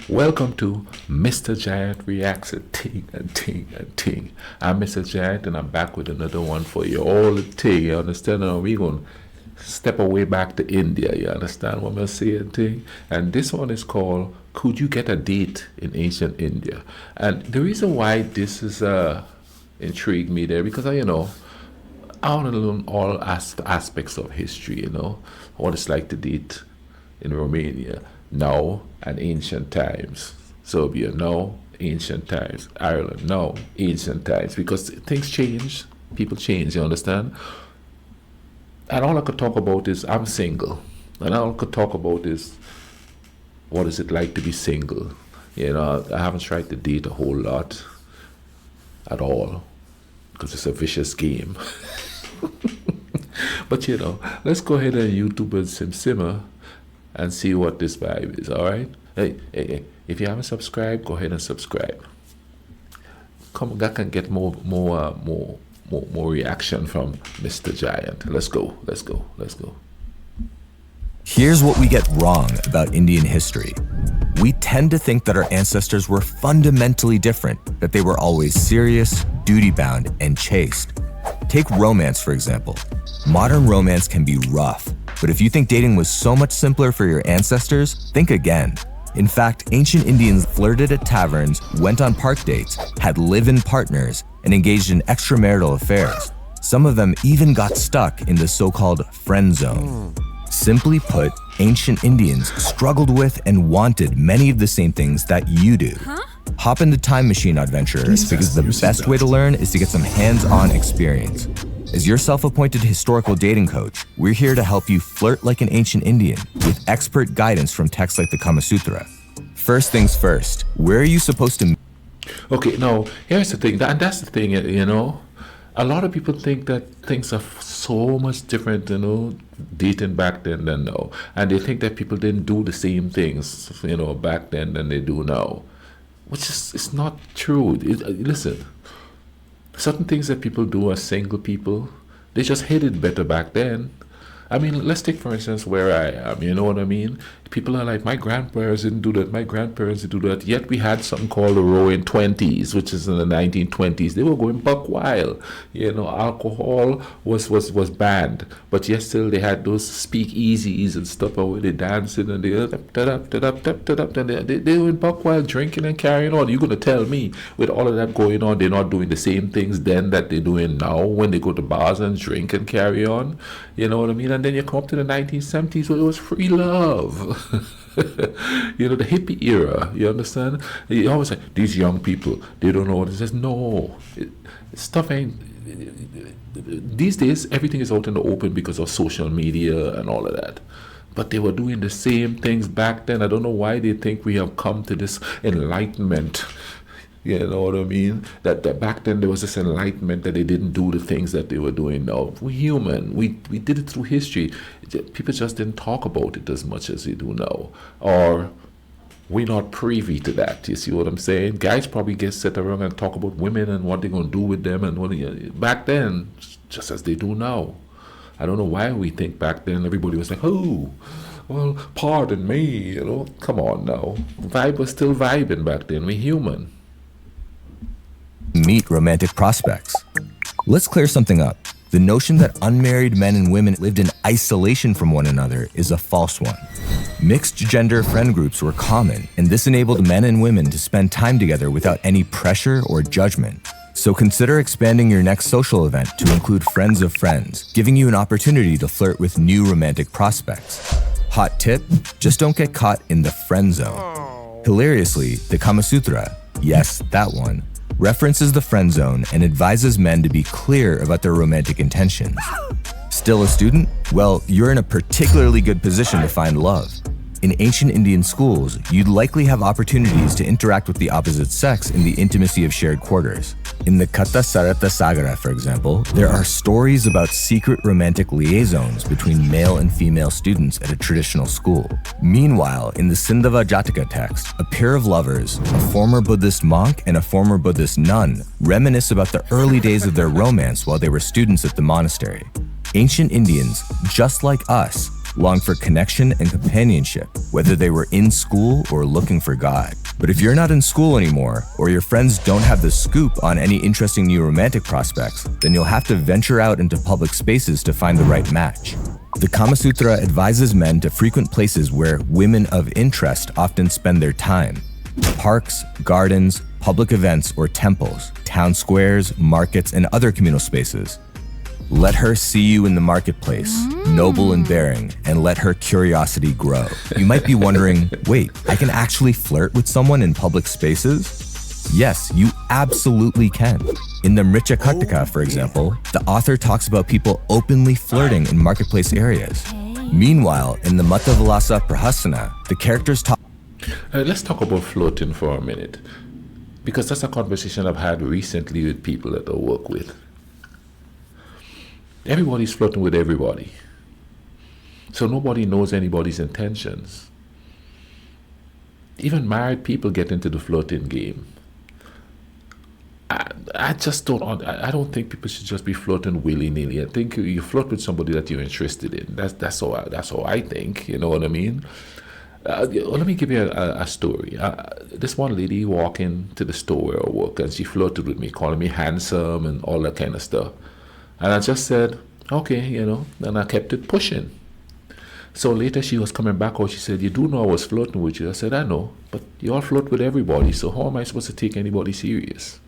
Welcome to Mr. Giant Reacts a Ting and Ting and Ting. I'm Mr. Giant and I'm back with another one for you all the ting. You understand? Now we gonna step away back to India. You understand what I'm saying? Ting? And this one is called Could You Get a Date in Ancient India? And the reason why this is intrigued me there because I want to learn all aspects of history, what it's like to date in Romania now and ancient times. Serbia now, ancient times. Ireland now, ancient times. Because things change, people change, you understand? And all I could talk about is I'm single. And all I could talk about is what is it like to be single. I haven't tried to date a whole lot at all because it's a vicious game. But let's go ahead and YouTube and simmer and see what this vibe is. All right. Hey, if you haven't subscribed, go ahead and subscribe. Come, I can get more reaction from Mr. Giant. Let's go. Here's what we get wrong about Indian history. We tend to think that our ancestors were fundamentally different, that they were always serious, duty-bound, and chaste. Take romance, for example. Modern romance can be rough, but if you think dating was so much simpler for your ancestors, think again. In fact, ancient Indians flirted at taverns, went on park dates, had live-in partners, and engaged in extramarital affairs. Some of them even got stuck in the so-called friend zone. Simply put, ancient Indians struggled with and wanted many of the same things that you do. Hop in the time machine, adventurers, because the best way to learn is to get some hands-on experience. As your self-appointed historical dating coach, we're here to help you flirt like an ancient Indian with expert guidance from texts like the Kama Sutra. First things first, where are you supposed to... Okay, now, here's the thing, and that's the thing, a lot of people think that things are so much different, dating back then than now. And they think that people didn't do the same things, back then than they do now. Which is it's not true. Listen, certain things that people do as single people, they just hid it better back then. I mean, let's take, for instance, where I am, you know what I mean? People are like, my grandparents didn't do that, my grandparents didn't do that. Yet we had something called the Roaring Twenties, which is in the 1920s. They were going buck wild. Alcohol was banned. But yet still they had those speakeasies and stuff where they dancing and they went buck wild, drinking and carrying on. You're going to tell me, with all of that going on, they're not doing the same things then that they're doing now when they go to bars and drink and carry on? You know what I mean? And then you come up to the 1970s where it was free love. The hippie era, you understand? You always say, these young people, they don't know what it is. No, stuff ain't... These days, everything is out in the open because of social media and all of that. But they were doing the same things back then. I don't know why they think we have come to this enlightenment. You know what I mean? That back then there was this enlightenment that they didn't do the things that they were doing now. We're human. We did it through history. People just didn't talk about it as much as they do now. Or we're not privy to that. You see what I'm saying? Guys probably get set around and talk about women and what they're going to do with them. And back then, just as they do now. I don't know why we think back then everybody was like, oh, well, pardon me. Come on now. Vibe was still vibing back then. We're human. Meet romantic prospects. Let's clear something up. The notion that unmarried men and women lived in isolation from one another is a false one. Mixed gender friend groups were common, and this enabled men and women to spend time together without any pressure or judgment. So consider expanding your next social event to include friends of friends, giving you an opportunity to flirt with new romantic prospects. Hot tip, just don't get caught in the friend zone. Hilariously, the Kama Sutra, yes, that one, references the friend zone and advises men to be clear about their romantic intentions. Still a student? Well, you're in a particularly good position to find love. In ancient Indian schools, you'd likely have opportunities to interact with the opposite sex in the intimacy of shared quarters. In the Katha Sarata Sagara, for example, there are stories about secret romantic liaisons between male and female students at a traditional school. Meanwhile, in the Sindhava Jataka text, a pair of lovers, a former Buddhist monk and a former Buddhist nun, reminisce about the early days of their romance while they were students at the monastery. Ancient Indians, just like us, longed for connection and companionship, whether they were in school or looking for God. But if you're not in school anymore, or your friends don't have the scoop on any interesting new romantic prospects, then you'll have to venture out into public spaces to find the right match. The Kama Sutra advises men to frequent places where women of interest often spend their time. Parks, gardens, public events or temples, town squares, markets, and other communal spaces. Let her see you in the marketplace, noble in bearing, and let her curiosity grow. You might be wondering, wait, I can actually flirt with someone in public spaces? Yes, you absolutely can. In the Mricha Kataka, for example, the author talks about people openly flirting in marketplace areas. Meanwhile, in the Mata Vilasa Prahasana, the characters talk. Let's talk about flirting for a minute, because that's a conversation I've had recently with people that I work with. Everybody's flirting with everybody. So nobody knows anybody's intentions. Even married people get into the flirting game. I just don't. I don't think people should just be flirting willy-nilly. I think you flirt with somebody that you're interested in. That's how I think. You know what I mean? Let me give you a story. This one lady walked into the store where I work, and she flirted with me, calling me handsome and all that kind of stuff. And I just said, okay, and I kept it pushing. So later she was coming back out. She said, you do know I was flirting with you. I said, I know, but you all flirt with everybody. So how am I supposed to take anybody serious?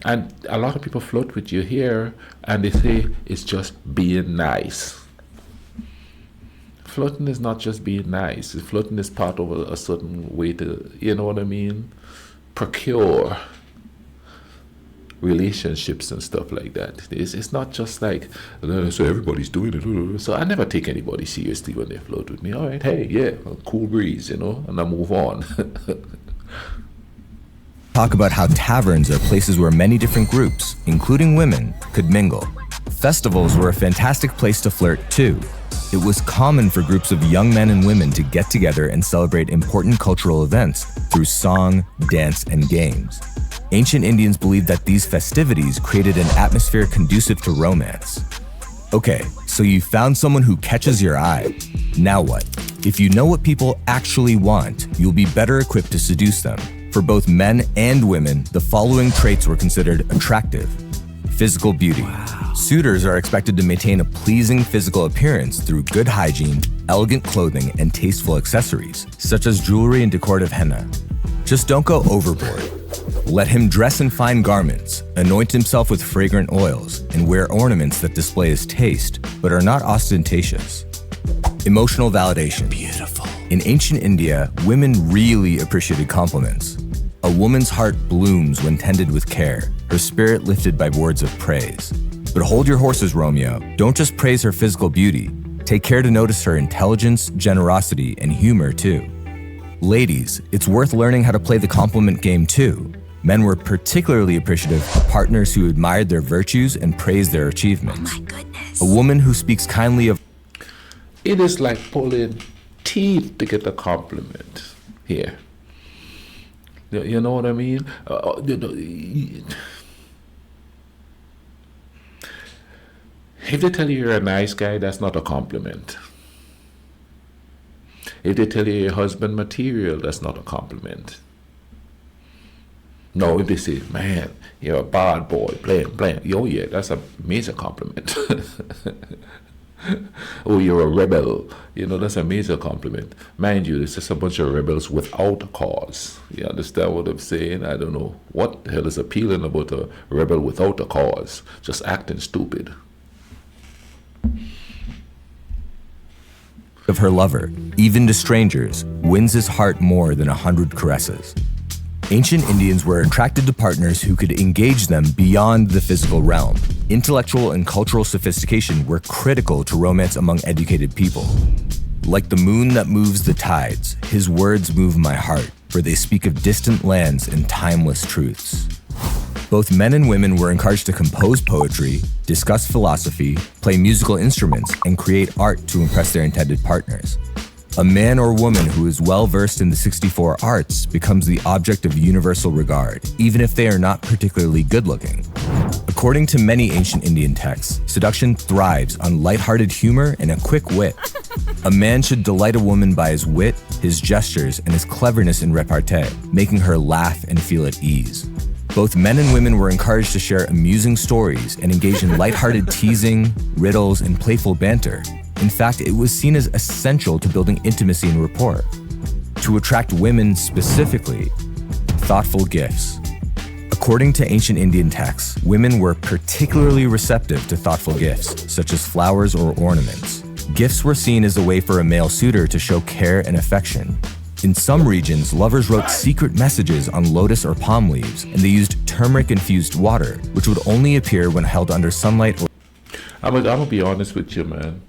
And a lot of people flirt with you here, and they say it's just being nice. Flirting is not just being nice. Flirting is part of a certain way to, you know what I mean, procure relationships and stuff like that. It's not just like, so everybody's doing it. So I never take anybody seriously when they flirt with me. All right, hey, yeah, cool breeze, and I move on. Talk about how taverns are places where many different groups, including women, could mingle. Festivals were a fantastic place to flirt too. It was common for groups of young men and women to get together and celebrate important cultural events through song, dance, and games. Ancient Indians believed that these festivities created an atmosphere conducive to romance. Okay, so you found someone who catches your eye. Now what? If you know what people actually want, you'll be better equipped to seduce them. For both men and women, the following traits were considered attractive. Physical beauty. Wow. Suitors are expected to maintain a pleasing physical appearance through good hygiene, elegant clothing, and tasteful accessories, such as jewelry and decorative henna. Just don't go overboard. Let him dress in fine garments, anoint himself with fragrant oils, and wear ornaments that display his taste, but are not ostentatious. Emotional validation. Beautiful. In ancient India, women really appreciated compliments. A woman's heart blooms when tended with care, her spirit lifted by words of praise. But hold your horses, Romeo. Don't just praise her physical beauty. Take care to notice her intelligence, generosity, and humor too. Ladies, it's worth learning how to play the compliment game too. Men were particularly appreciative of partners who admired their virtues and praised their achievements. Oh my goodness. A woman who speaks kindly of... It is like pulling teeth to get a compliment here. You know what I mean? If they tell you you're a nice guy, that's not a compliment. If they tell you your husband material, that's not a compliment. No, if they say, man, you're a bad boy, playing. Oh yeah, that's a major compliment. Oh, you're a rebel. That's a major compliment. Mind you, it's just a bunch of rebels without a cause. You understand what I'm saying? I don't know what the hell is appealing about a rebel without a cause. Just acting stupid. Of her lover, even to strangers, wins his heart more than 100 caresses. Ancient Indians were attracted to partners who could engage them beyond the physical realm. Intellectual and cultural sophistication were critical to romance among educated people. Like the moon that moves the tides, his words move my heart, for they speak of distant lands and timeless truths. Both men and women were encouraged to compose poetry, discuss philosophy, play musical instruments, and create art to impress their intended partners. A man or woman who is well versed in the 64 arts becomes the object of universal regard, even if they are not particularly good looking. According to many ancient Indian texts, seduction thrives on lighthearted humor and a quick wit. A man should delight a woman by his wit, his gestures, and his cleverness in repartee, making her laugh and feel at ease. Both men and women were encouraged to share amusing stories and engage in lighthearted teasing, riddles, and playful banter. In fact, it was seen as essential to building intimacy and rapport. To attract women specifically, thoughtful gifts. According to ancient Indian texts, women were particularly receptive to thoughtful gifts, such as flowers or ornaments. Gifts were seen as a way for a male suitor to show care and affection. In some regions, lovers wrote secret messages on lotus or palm leaves, and they used turmeric-infused water, which would only appear when held under sunlight or... I'm gonna be honest with you, man.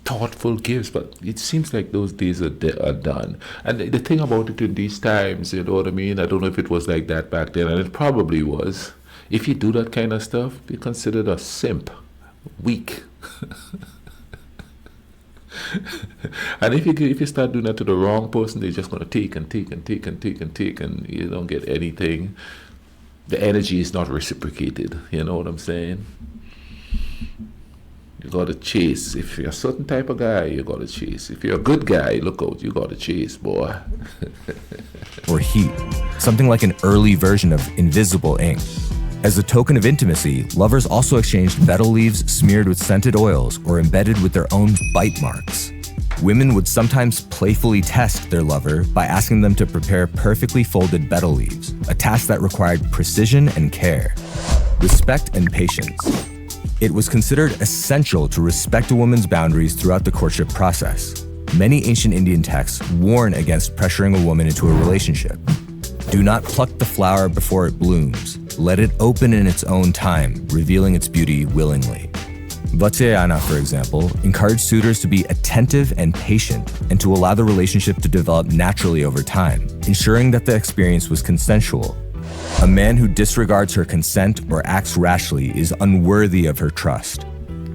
Thoughtful gifts, but it seems like those days are done. And the thing about it in these times, you know what I mean? I don't know if it was like that back then, and it probably was. If you do that kind of stuff, you're considered a simp, weak. And if you start doing that to the wrong person, they're just gonna take and take and take and take and take, and you don't get anything. The energy is not reciprocated. You know what I'm saying? You gotta chase. If you're a certain type of guy, you gotta chase. If you're a good guy, look out, you gotta chase, boy. or heat, something like an early version of invisible ink. As a token of intimacy, lovers also exchanged betel leaves smeared with scented oils or embedded with their own bite marks. Women would sometimes playfully test their lover by asking them to prepare perfectly folded betel leaves, a task that required precision and care, respect and patience. It was considered essential to respect a woman's boundaries throughout the courtship process. Many ancient Indian texts warn against pressuring a woman into a relationship. Do not pluck the flower before it blooms. Let it open in its own time, revealing its beauty willingly. Vatsyayana, for example, encouraged suitors to be attentive and patient and to allow the relationship to develop naturally over time, ensuring that the experience was consensual. A man who disregards her consent or acts rashly is unworthy of her trust.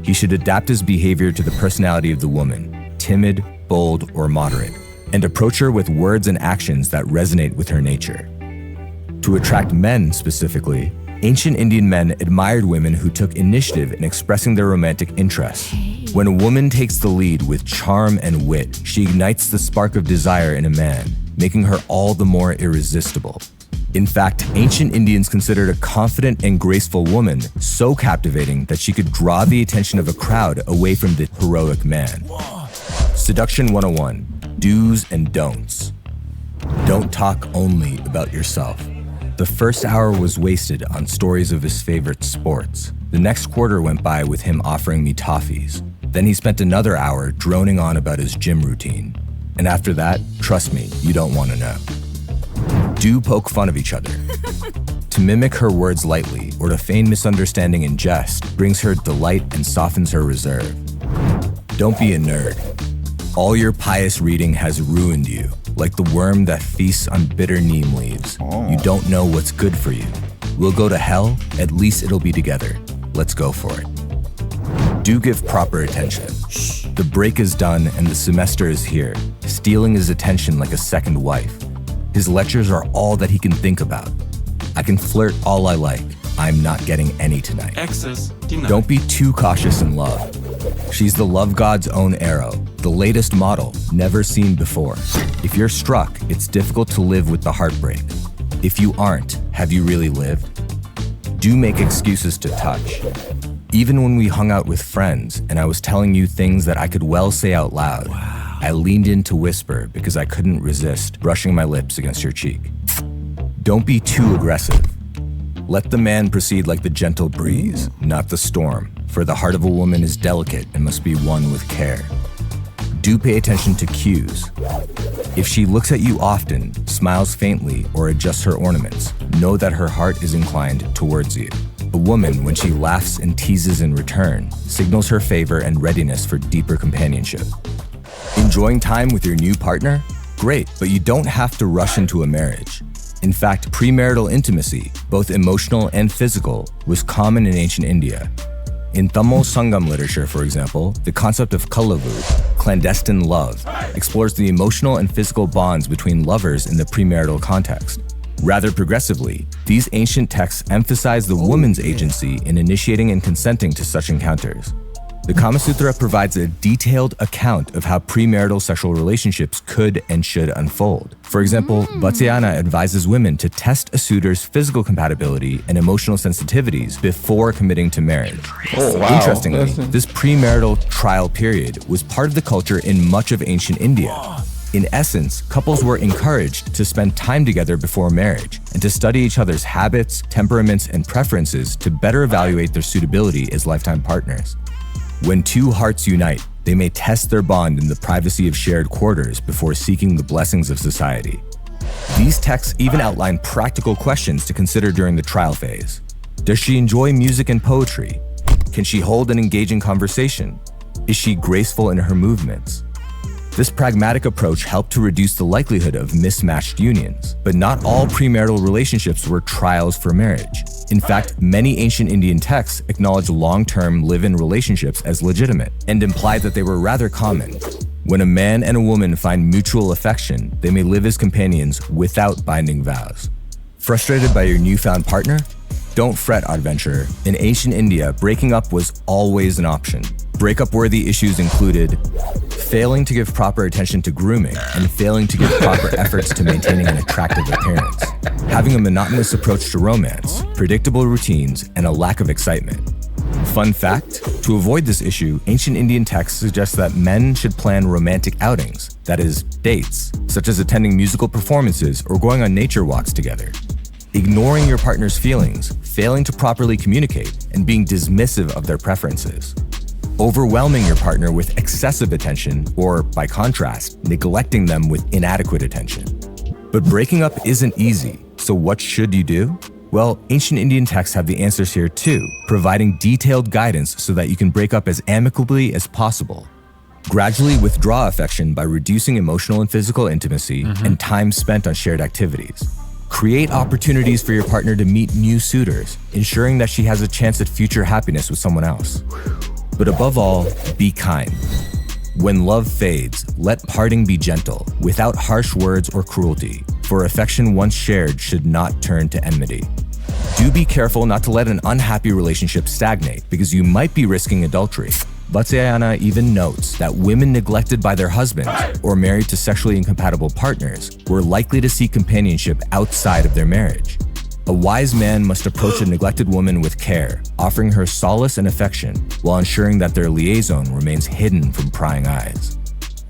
He should adapt his behavior to the personality of the woman, timid, bold, or moderate, and approach her with words and actions that resonate with her nature. To attract men specifically, ancient Indian men admired women who took initiative in expressing their romantic interests. When a woman takes the lead with charm and wit, she ignites the spark of desire in a man, making her all the more irresistible. In fact, ancient Indians considered a confident and graceful woman so captivating that she could draw the attention of a crowd away from the heroic man. Seduction 101: Do's and Don'ts. Don't talk only about yourself. The first hour was wasted on stories of his favorite sports. The next quarter went by with him offering me toffees. Then he spent another hour droning on about his gym routine. And after that, trust me, you don't want to know. Do poke fun of each other. To mimic her words lightly or to feign misunderstanding in jest brings her delight and softens her reserve. Don't be a nerd. All your pious reading has ruined you, like the worm that feasts on bitter neem leaves. You don't know what's good for you. We'll go to hell, at least it'll be together. Let's go for it. Do give proper attention. The break is done and the semester is here, stealing his attention like a second wife. His lectures are all that he can think about. I can flirt all I like. I'm not getting any tonight. Access denied. Don't be too cautious in love. She's the love god's own arrow, the latest model, never seen before. If you're struck, it's difficult to live with the heartbreak. If you aren't, have you really lived? Do make excuses to touch. Even when we hung out with friends and I was telling you things that I could well say out loud, I leaned in to whisper because I couldn't resist brushing my lips against your cheek. Don't be too aggressive. Let the man proceed like the gentle breeze, not the storm, for the heart of a woman is delicate and must be won with care. Do pay attention to cues. If she looks at you often, smiles faintly, or adjusts her ornaments, know that her heart is inclined towards you. A woman, when she laughs and teases in return, signals her favor and readiness for deeper companionship. Enjoying time with your new partner? Great, but you don't have to rush into a marriage. In fact, premarital intimacy, both emotional and physical, was common in ancient India. In Tamil Sangam literature, for example, the concept of kalavu, clandestine love, explores the emotional and physical bonds between lovers in the premarital context. Rather progressively, these ancient texts emphasize the woman's agency in initiating and consenting to such encounters. The Kama Sutra provides a detailed account of how premarital sexual relationships could and should unfold. For example, Vatsyayana advises women to test a suitor's physical compatibility and emotional sensitivities before committing to marriage. Oh, wow. Interestingly, this premarital trial period was part of the culture in much of ancient India. In essence, couples were encouraged to spend time together before marriage and to study each other's habits, temperaments, and preferences to better evaluate their suitability as lifetime partners. When two hearts unite, they may test their bond in the privacy of shared quarters before seeking the blessings of society. These texts even outline practical questions to consider during the trial phase. Does she enjoy music and poetry? Can she hold an engaging conversation? Is she graceful in her movements? This pragmatic approach helped to reduce the likelihood of mismatched unions, but not all premarital relationships were trials for marriage. In fact, many ancient Indian texts acknowledge long-term live-in relationships as legitimate and imply that they were rather common. When a man and a woman find mutual affection, they may live as companions without binding vows. Frustrated by your newfound partner? Don't fret, adventurer. In ancient India, breaking up was always an option. Breakup-worthy issues included failing to give proper attention to grooming and failing to give proper efforts to maintaining an attractive appearance, having a monotonous approach to romance, predictable routines, and a lack of excitement. Fun fact, to avoid this issue, ancient Indian texts suggest that men should plan romantic outings, that is, dates, such as attending musical performances or going on nature walks together. Ignoring your partner's feelings, failing to properly communicate, and being dismissive of their preferences. Overwhelming your partner with excessive attention, or, by contrast, neglecting them with inadequate attention. But breaking up isn't easy, so what should you do? Well, ancient Indian texts have the answers here too, providing detailed guidance so that you can break up as amicably as possible. Gradually withdraw affection by reducing emotional and physical intimacy and time spent on shared activities. Create opportunities for your partner to meet new suitors, ensuring that she has a chance at future happiness with someone else. But above all, be kind. When love fades, let parting be gentle, without harsh words or cruelty, for affection once shared should not turn to enmity. Do be careful not to let an unhappy relationship stagnate, because you might be risking adultery. Vatsyayana even notes that women neglected by their husbands or married to sexually incompatible partners were likely to seek companionship outside of their marriage. A wise man must approach a neglected woman with care, offering her solace and affection while ensuring that their liaison remains hidden from prying eyes.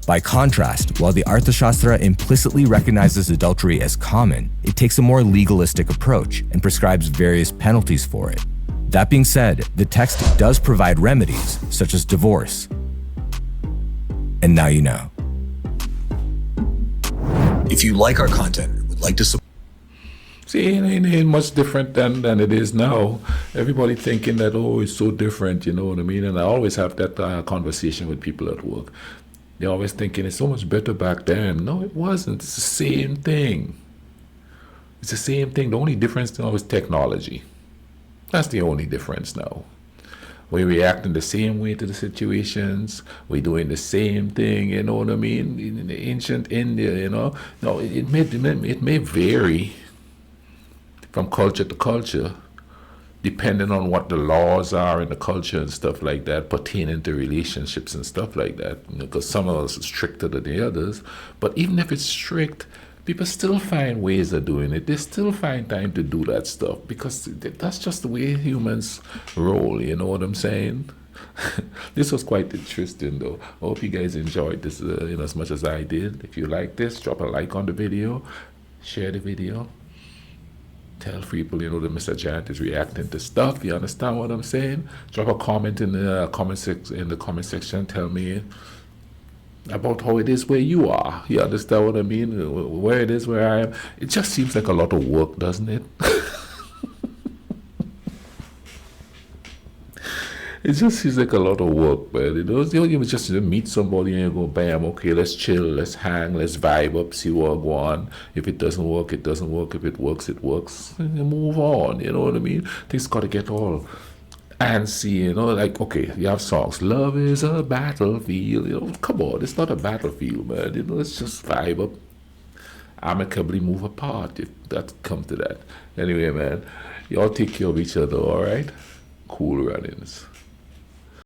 By contrast, while the Arthashastra implicitly recognizes adultery as common, it takes a more legalistic approach and prescribes various penalties for it. That being said, the text does provide remedies, such as divorce. And now you know. If you like our content and would like to support, See, it ain't much different than it is now. Everybody thinking that, oh, it's so different, you know what I mean? And I always have that conversation with people at work. They're always thinking it's so much better back then. No, it wasn't. It's the same thing. It's the same thing. The only difference now is technology. That's the only difference now. We're reacting the same way to the situations. We're doing the same thing, you know what I mean? In the ancient India, you know. No, it may vary from culture to culture, depending on what the laws are in the culture and stuff like that, pertaining to relationships and stuff like that. You know, because some of us are stricter than the others. But even if it's strict, people still find ways of doing it. They still find time to do that stuff because that's just the way humans roll, you know what I'm saying? This was quite interesting though. I hope you guys enjoyed this as much as I did. If you like this, drop a like on the video, share the video. Tell people, that Mr. Giant is reacting to stuff. You understand what I'm saying? Drop a comment in the comment section. Tell me about how it is where you are. You understand what I mean? Where it is where I am. It just seems like a lot of work, doesn't it? It just seems like a lot of work, but you just meet somebody and you go, bam, okay, let's chill, let's hang, let's vibe up, see what go on. If it doesn't work, it doesn't work. If it works, it works. And you move on, you know what I mean? Things got to get all and see, like, okay, you have songs, love is a battlefield, come on, it's not a battlefield, man, let's just vibe up, amicably move apart, if that come to that. Anyway, man, y'all take care of each other, all right? Cool runnings.